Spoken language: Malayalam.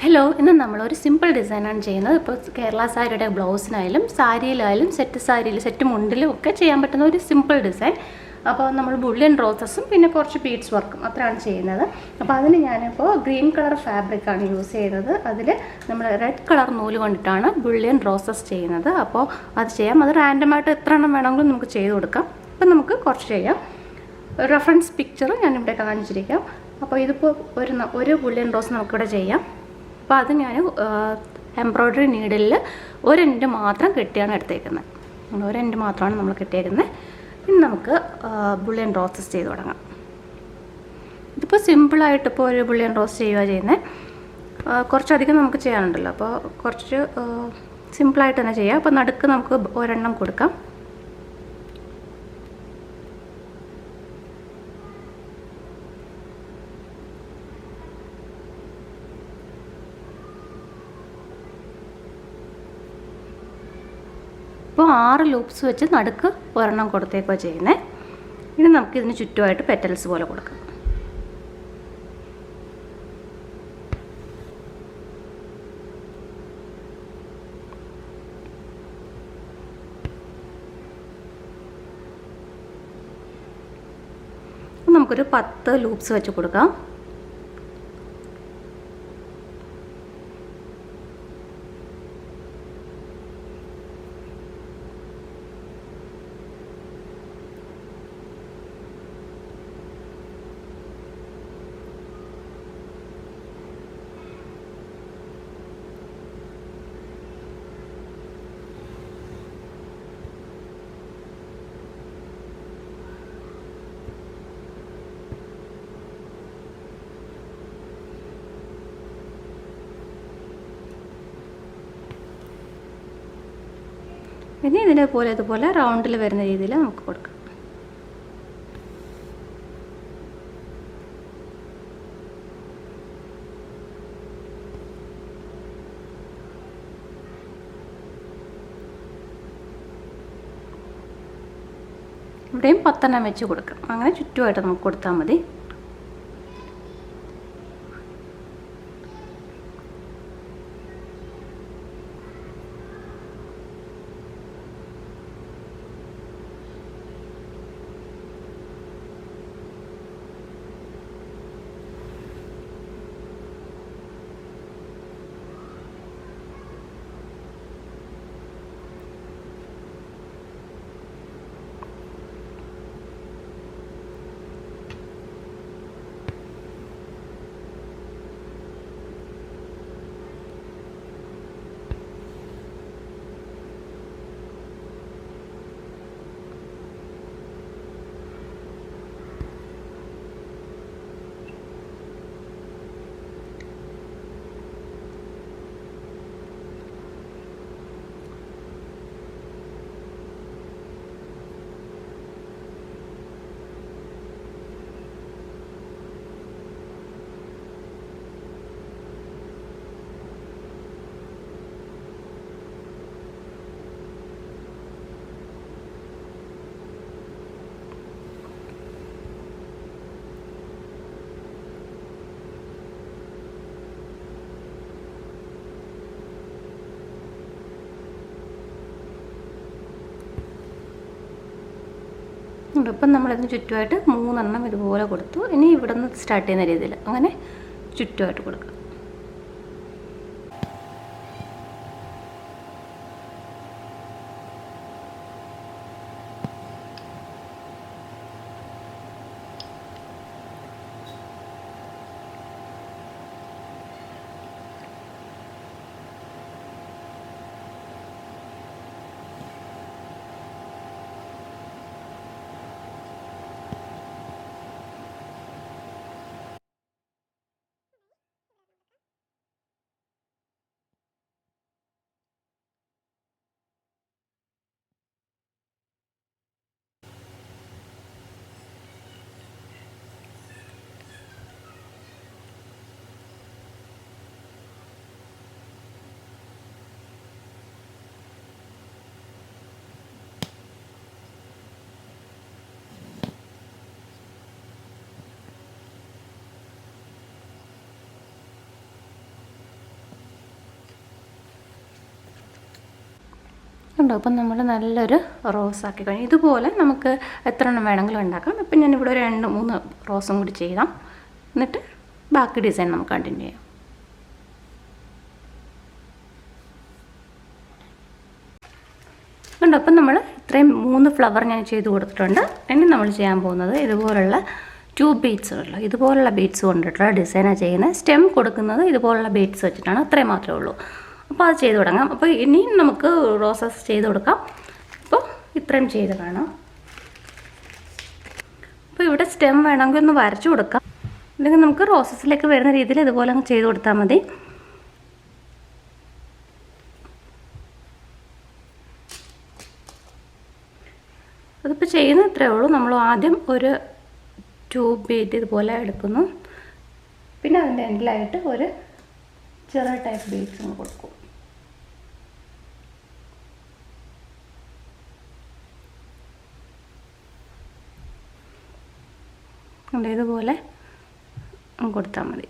ഹലോ, ഇന്ന് നമ്മളൊരു സിമ്പിൾ ഡിസൈനാണ് ചെയ്യുന്നത്. ഇപ്പോൾ കേരള സാരിയുടെ ബ്ലൗസിനായാലും സാരിയിലായാലും സെറ്റ് സാരിയിൽ സെറ്റ് മുണ്ടിലും ഒക്കെ ചെയ്യാൻ പറ്റുന്ന ഒരു സിമ്പിൾ ഡിസൈൻ. അപ്പോൾ നമ്മൾ ബുള്ളിയൻ റോസസും പിന്നെ കുറച്ച് ബീഡ്സ് വർക്കും അത്രയാണ് ചെയ്യുന്നത്. അപ്പോൾ അതിന് ഞാനിപ്പോൾ ഗ്രീൻ കളർ ഫാബ്രിക്കാണ് യൂസ് ചെയ്യുന്നത്. അതിൽ നമ്മൾ റെഡ് കളർ നൂല് കൊണ്ടിട്ടാണ് ബുള്ളിയൻ റോസസ് ചെയ്യുന്നത്. അപ്പോൾ അത് ചെയ്യാം. അത് റാൻഡമായിട്ട് എത്ര എണ്ണം വേണമെങ്കിലും നമുക്ക് ചെയ്ത് കൊടുക്കാം. അപ്പം നമുക്ക് കുറച്ച് ചെയ്യാം. റെഫറൻസ് പിക്ചർ ഞാനിവിടെ കാണിച്ചിരിക്കാം. അപ്പോൾ ഇതിപ്പോൾ ഒരു ബുള്ളിയൻ റോസ് നമുക്കിവിടെ ചെയ്യാം. അപ്പോൾ അത് ഞാൻ എംബ്രോയ്ഡറി നീഡിലിൽ ഒരു എൻഡ് മാത്രം കെട്ടിയാണ് എടുത്തേക്കുന്നത്. ഒരു എൻഡ് മാത്രമാണ് നമ്മൾ കെട്ടിയേക്കുന്നത്. ഇനി നമുക്ക് ബുള്ളിയൻ റോസസ് ചെയ്ത് തുടങ്ങാം. ഇതിപ്പോൾ സിമ്പിളായിട്ട് ഇപ്പോൾ ഒരു ബുള്ളിയൻ റോസ് ചെയ്യുന്നത്. കുറച്ചധികം നമുക്ക് ചെയ്യാനുണ്ടല്ലോ, അപ്പോൾ കുറച്ച് സിമ്പിളായിട്ട് തന്നെ ചെയ്യാം. അപ്പോൾ നടുക്ക് നമുക്ക് ഒരെണ്ണം കൊടുക്കാം. ഇപ്പോൾ 6 ലൂപ്സ് വെച്ച് നടുക്ക് ഒരെണ്ണം കൊടുത്തേക്കോ ചെയ്യുന്നത്. ഇനി നമുക്കിതിന് ചുറ്റുമായിട്ട് പെറ്റൽസ് പോലെ കൊടുക്കാം. നമുക്കൊരു 10 ലൂപ്സ് വെച്ച് കൊടുക്കാം. ഇനി ഇതുപോലെ റൗണ്ടിൽ വരുന്ന രീതിയിൽ നമുക്ക് കൊടുക്കാം. ഇവിടെയും 10 വെച്ച് കൊടുക്കാം. അങ്ങനെ ചുറ്റുമായിട്ട് നമുക്ക് കൊടുത്താൽ മതി. ഇപ്പം നമ്മളിതിന് ചുറ്റുമായിട്ട് 3 ഇതുപോലെ കൊടുത്തു. ഇനി ഇവിടെ നിന്ന് സ്റ്റാർട്ട് ചെയ്യുന്ന രീതിയിൽ അങ്ങനെ ചുറ്റുമായിട്ട് കൊടുക്കുക. ഉണ്ടോ? അപ്പം നമ്മൾ നല്ലൊരു റോസ് ആക്കി കഴിഞ്ഞു. ഇതുപോലെ നമുക്ക് എത്ര എണ്ണം വേണമെങ്കിലും ഉണ്ടാക്കാം. ഇപ്പം ഞാനിവിടെ ഒരു 2-3 റോസും കൂടി ചെയ്യാം. എന്നിട്ട് ബാക്കി ഡിസൈൻ നമുക്ക് കണ്ടിന്യൂ ചെയ്യാം. ഉണ്ട്. അപ്പം നമ്മൾ ഇത്രയും 3 ഫ്ലവർ ഞാൻ ചെയ്ത് കൊടുത്തിട്ടുണ്ട്. ഇനി നമ്മൾ ചെയ്യാൻ പോകുന്നത് ഇതുപോലുള്ള 2 ബീഡ്സുള്ള ഇതുപോലുള്ള ബീഡ്സ് കൊണ്ടിട്ടുള്ള ഡിസൈനാണ് ചെയ്യുന്നത്. സ്റ്റെം കൊടുക്കുന്നത് ഇതുപോലുള്ള ബീഡ്സ് വെച്ചിട്ടാണ്. അത്രയും മാത്രമേ ഉള്ളൂ. അപ്പോൾ അത് ചെയ്ത് തുടങ്ങാം. അപ്പോൾ ഇനിയും നമുക്ക് റോസസ് ചെയ്ത് കൊടുക്കാം. അപ്പോൾ ഇത്രയും ചെയ്ത് കാണാം. അപ്പോൾ ഇവിടെ സ്റ്റെം വേണമെങ്കിൽ ഒന്ന് വരച്ചു കൊടുക്കാം. അല്ലെങ്കിൽ നമുക്ക് റോസസിലേക്ക് വരുന്ന രീതിയിൽ ഇതുപോലെ അങ്ങ് ചെയ്ത് കൊടുത്താൽ മതി. അതിപ്പോൾ ചെയ്യുന്നത് ഇത്രയേ ഉള്ളൂ. നമ്മൾ ആദ്യം ഒരു 2 ബീഡ് ഇതുപോലെ എടുക്കുന്നു. പിന്നെ അതിൻ്റെ എൻഡിലായിട്ട് ഒരു ചെറിയ ടൈപ്പ് ബീഡ്സ് കൊടുക്കും. ഇതുപോലെ കൊടുത്താൽ മതി.